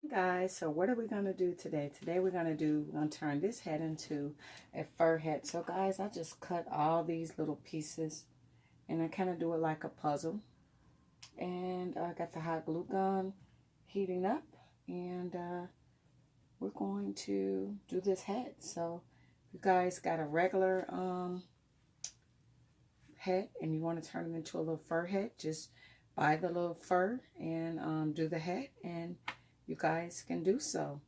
Guys, so what are we going to do today? Today we're going to turn this hat into a fur hat. So guys, I just cut all these little pieces and I kind of do it like a puzzle. And I got the hot glue gun heating up, and we're going to do this hat. So if you guys got a regular hat and you want to turn it into a little fur hat, just buy the little fur and do the hat, and you guys can do so.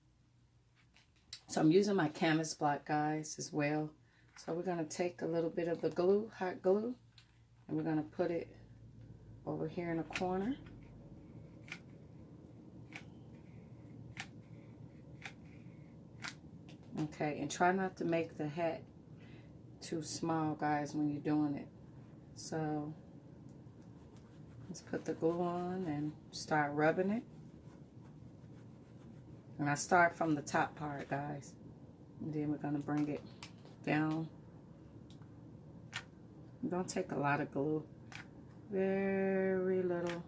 So I'm using my canvas block, guys, as well. So we're going to take a little bit of the glue, hot glue, and we're going to put it over here in the corner. Okay, and try not to make the hat too small, guys, when you're doing it. So let's put the glue on and start rubbing it. And I start from the top part, guys. And then we're going to bring it down. Don't take a lot of glue. Very little.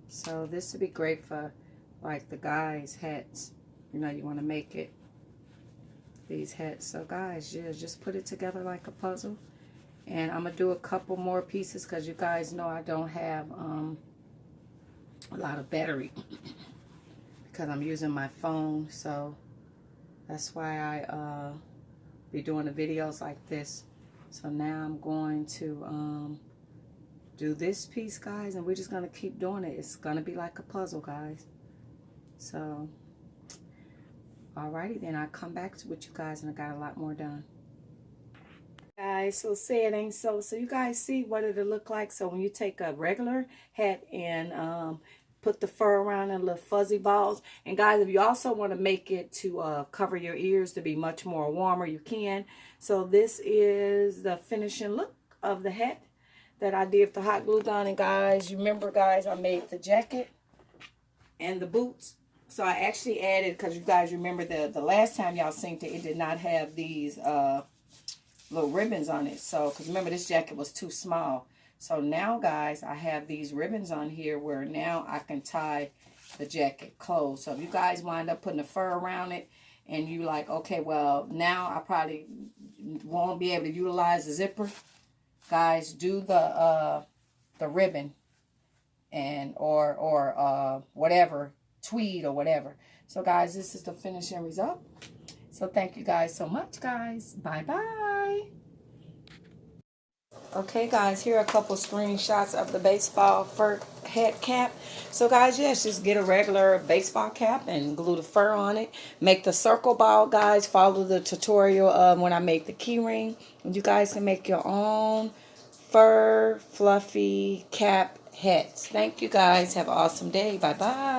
So this would be great for like the guys' hats. You know, you want to make it these hats. So guys, yeah, just put it together like a puzzle. And I'm going to do a couple more pieces because you guys know I don't have a lot of battery because I'm using my phone. So that's why I be doing the videos like this. So now I'm going to do this piece, guys, and we're just going to keep doing it. It's going to be like a puzzle, guys. So, alrighty, then I'll come back with you guys, and I got a lot more done. Guys, so say it ain't so. So you guys see what it'll look like. So when you take a regular hat and put the fur around in little fuzzy balls. And guys, if you also want to make it to cover your ears to be much more warmer, you can. So this is the finishing look of the hat that I did with the hot glue gun. And guys, you remember, guys, I made the jacket and the boots. So I actually added, because you guys remember the last time y'all synced it, it did not have these little ribbons on it. So, because remember, this jacket was too small. So now, guys, I have these ribbons on here where now I can tie the jacket closed. So if you guys wind up putting the fur around it and you like, okay, well, now I probably won't be able to utilize the zipper. Guys, do the ribbon and or whatever, tweed or whatever. So guys, this is the finishing result. So thank you guys so much, guys. Bye-bye. Okay, guys, here are a couple screenshots of the baseball fur hat cap. So, guys, yes, just get a regular baseball cap and glue the fur on it. Make the circle ball, guys. Follow the tutorial of when I make the key ring. And you guys can make your own fur, fluffy cap hats. Thank you, guys. Have an awesome day. Bye-bye.